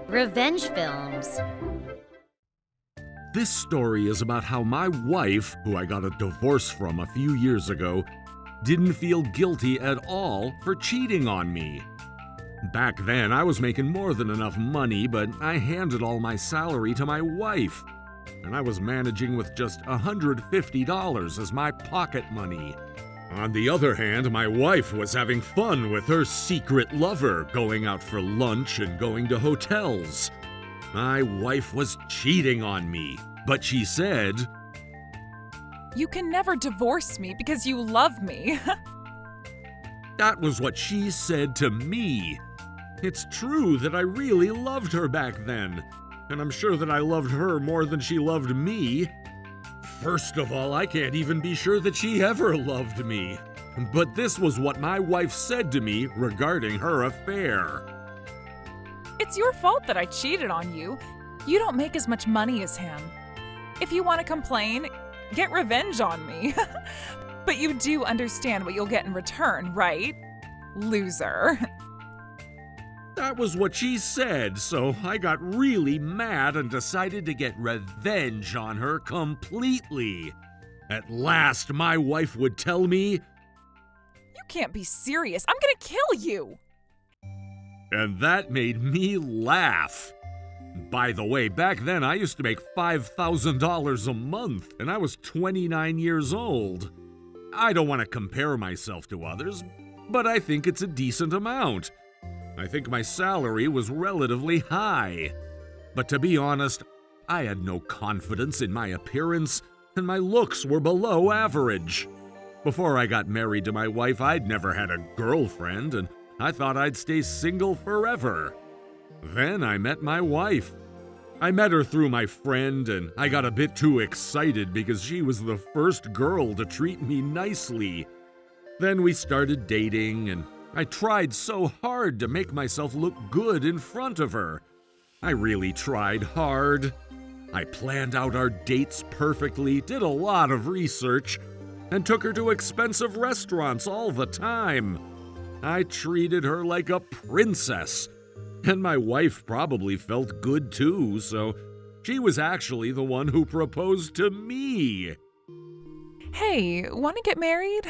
Revenge films. This story is about how my wife, who I got a divorce from a few years ago, didn't feel guilty at all for cheating on me. Back then, I was making more than enough money, but I handed all my salary to my wife, and I was managing with just $150 as my pocket money. On the other hand, my wife was having fun with her secret lover, going out for lunch and going to hotels. My wife was cheating on me, but she said, "You can never divorce me because you love me." That was what she said to me. It's true that I really loved her back then, and I'm sure that I loved her more than she loved me. First of all, I can't even be sure that she ever loved me. But this was what my wife said to me regarding her affair. "It's your fault that I cheated on you. You don't make as much money as him. If you want to complain, get revenge on me. But you do understand what you'll get in return, right? Loser." That was what she said, so I got really mad and decided to get revenge on her completely. At last, my wife would tell me, "You can't be serious. I'm gonna kill you." And that made me laugh. By the way, back then I used to make $5,000 a month, and I was 29 years old. I don't want to compare myself to others, but I think it's a decent amount. I think my salary was relatively high. But to be honest, I had no confidence in my appearance, and my looks were below average. Before I got married to my wife, I'd never had a girlfriend, and I thought I'd stay single forever. Then I met my wife. I met her through my friend, and I got a bit too excited because she was the first girl to treat me nicely. Then we started dating, and I tried so hard to make myself look good in front of her. I really tried hard. I planned out our dates perfectly, did a lot of research, and took her to expensive restaurants all the time. I treated her like a princess, and my wife probably felt good too, so she was actually the one who proposed to me. "Hey, want to get married?"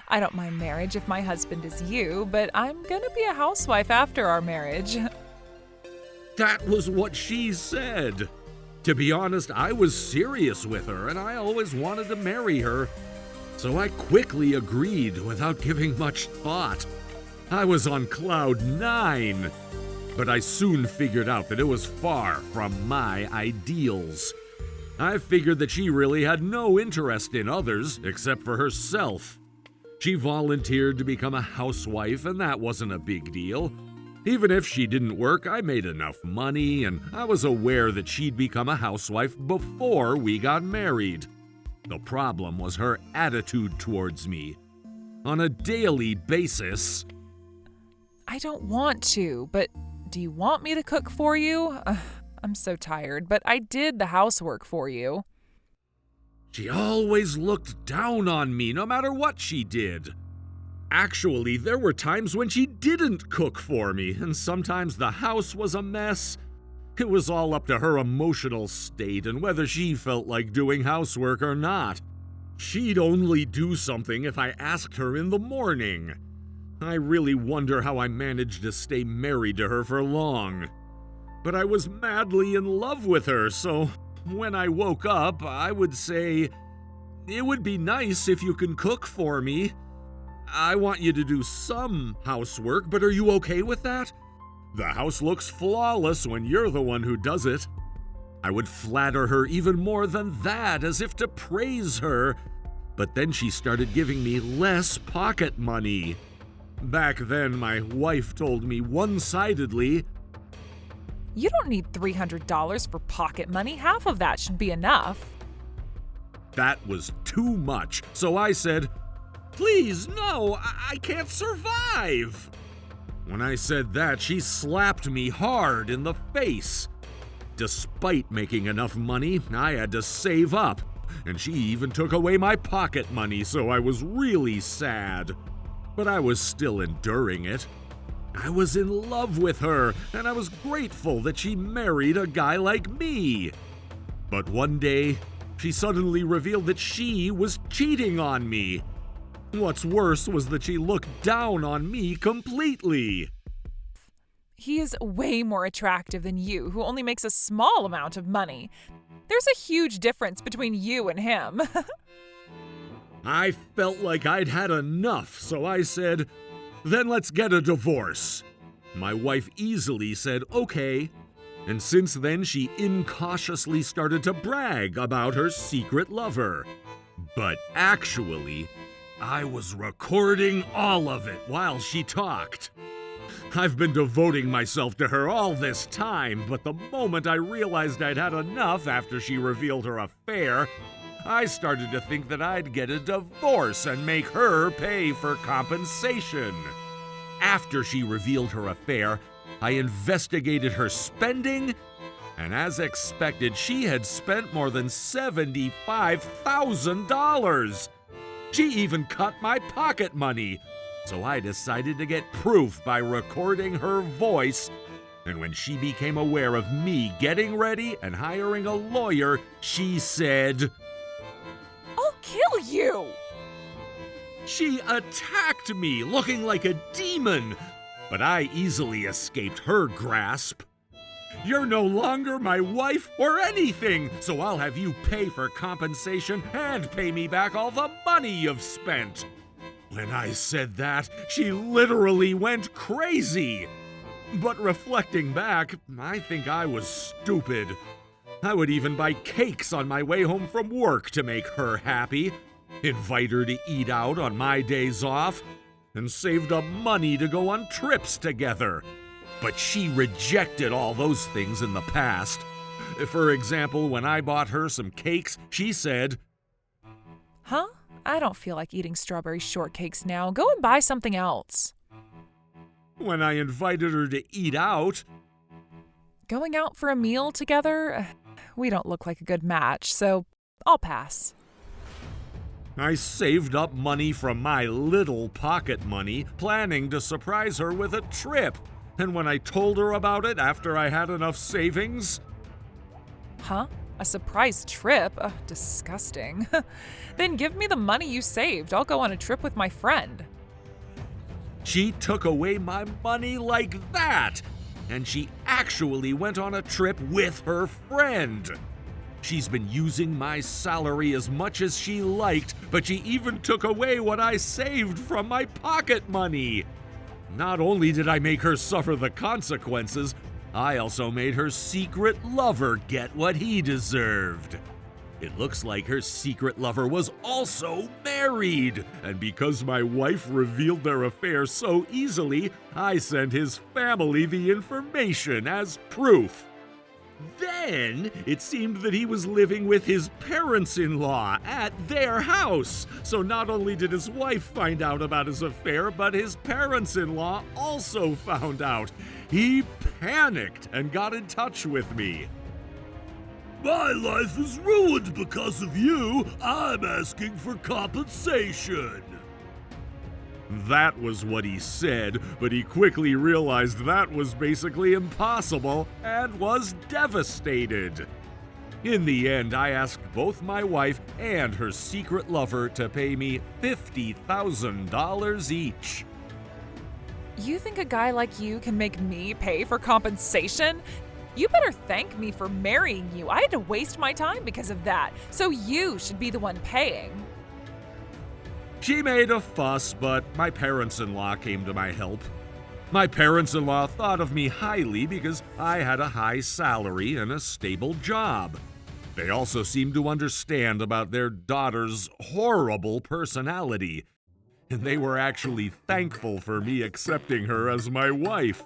"I don't mind marriage if my husband is you, but I'm gonna be a housewife after our marriage." That was what she said. To be honest, I was serious with her, and I always wanted to marry her. So I quickly agreed without giving much thought. I was on cloud 9, but I soon figured out that it was far from my ideals. I figured that she really had no interest in others except for herself. She volunteered to become a housewife, and that wasn't a big deal. Even if she didn't work, I made enough money, and I was aware that she'd become a housewife before we got married. The problem was her attitude towards me. On a daily basis, "I don't want to, but do you want me to cook for you? I'm so tired, but I did the housework for you." she always looked down on me no matter what she did. Actually, there were times when she didn't cook for me, and sometimes the house was a mess. It was all up to her emotional state and whether she felt like doing housework or not. She'd only do something if I asked her in the morning. I really wonder how I managed to stay married to her for long. But I was madly in love with her, so when I woke up, I would say, "It would be nice if you can cook for me. I want you to do some housework, but are you okay with that? The house looks flawless when you're the one who does it." I would flatter her even more than that, as if to praise her, but then she started giving me less pocket money. Back then, my wife told me one-sidedly, "You don't need $300 for pocket money. Half of that should be enough." that was too much, so I said, "Please, no, I can't survive." When I said that, she slapped me hard in the face. Despite making enough money, I had to save up, and she even took away my pocket money, so I was really sad. but I was still enduring it. I was in love with her, and I was grateful that she married a guy like me. But one day, she suddenly revealed that she was cheating on me. What's worse was that she looked down on me completely. He is way more attractive than you, who only makes a small amount of money. There's a huge difference between you and him. I felt like I'd had enough, so I said, "Then let's get a divorce." My wife easily said, "Okay." And since then, she incautiously started to brag about her secret lover. But actually, I was recording all of it while she talked. I've been devoting myself to her all this time, but the moment I realized I'd had enough after she revealed her affair, I started to think that I'd get a divorce and make her pay for compensation. After she revealed her affair, I investigated her spending, and as expected, she had spent more than $75,000. She even cut my pocket money, so I decided to get proof by recording her voice. And when she became aware of me getting ready and hiring a lawyer, she said, I'll kill you! She attacked me, looking like a demon, but I easily escaped her grasp. "You're no longer my wife or anything, so I'll have you pay for compensation and pay me back all the money you've spent." When I said that, she literally went crazy. But reflecting back, I think I was stupid. I would even buy cakes on my way home from work to make her happy, invite her to eat out on my days off, and saved up money to go on trips together. But she rejected all those things in the past. For example, when I bought her some cakes, she said, Huh? I don't feel like eating strawberry shortcakes now. Go and buy something else. When I invited her to eat out, Going out for a meal together? We don't look like a good match, so I'll pass. I saved up money from my little pocket money, planning to surprise her with a trip. And when I told her about it after I had enough savings, Huh? A surprise trip? Disgusting. Then give me the money you saved. I'll go on a trip with my friend. she took away my money like that. And she actually went on a trip with her friend. She's been using my salary as much as she liked, but she even took away what I saved from my pocket money. Not only did I make her suffer the consequences, I also made her secret lover get what he deserved. It looks like her secret lover was also married, and because my wife revealed their affair so easily, I sent his family the information as proof. Then it seemed that he was living with his parents-in-law at their house. So not only did his wife find out about his affair, but his parents-in-law also found out. He panicked and got in touch with me. "My life is ruined because of you. I'm asking for compensation." That was what he said, but he quickly realized that was basically impossible and was devastated. In the end, I asked both my wife and her secret lover to pay me $50,000 each. You think a guy like you can make me pay for compensation? You better thank me for marrying you. I had to waste my time because of that, so you should be the one paying. She made a fuss, but my parents-in-law came to my help. My parents-in-law thought of me highly because I had a high salary and a stable job. They also seemed to understand about their daughter's horrible personality, and they were actually thankful for me accepting her as my wife.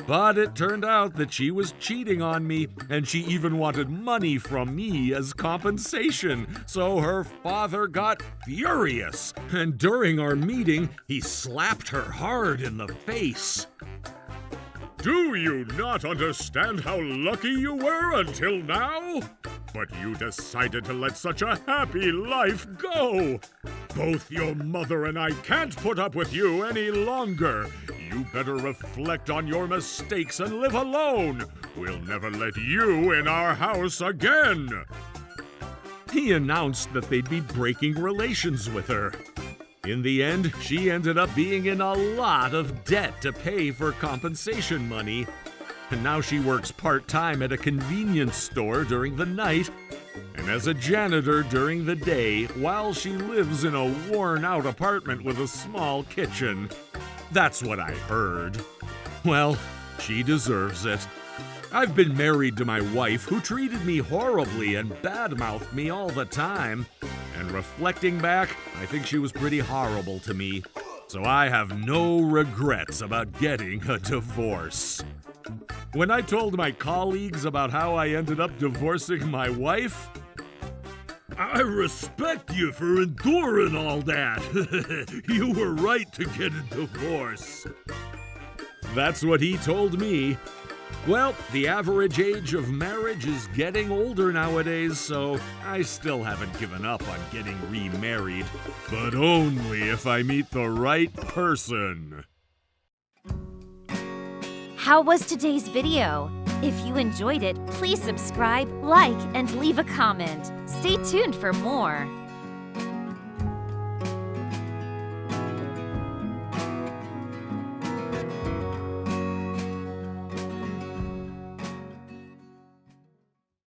But it turned out that she was cheating on me, and she even wanted money from me as compensation, so her father got furious, and during our meeting, he slapped her hard in the face. "Do you not understand how lucky you were until now? But you decided to let such a happy life go. Both your mother and I can't put up with you any longer. You better reflect on your mistakes and live alone. We'll never let you in our house again. He announced that they'd be breaking relations with her. In the end, she ended up being in a lot of debt to pay for compensation money. And now she works part-time at a convenience store during the night and as a janitor during the day while she lives in a worn-out apartment with a small kitchen. That's what I heard. Well, she deserves it. I've been married to my wife who treated me horribly and badmouthed me all the time. And reflecting back, I think she was pretty horrible to me. So I have no regrets about getting a divorce. When I told my colleagues about how I ended up divorcing my wife, I respect you for enduring all that. You were right to get a divorce. That's what he told me. Well, the average age of marriage is getting older nowadays, so I still haven't given up on getting remarried. But only if I meet the right person. How was today's video? If you enjoyed it, please subscribe, like, and leave a comment. Stay tuned for more.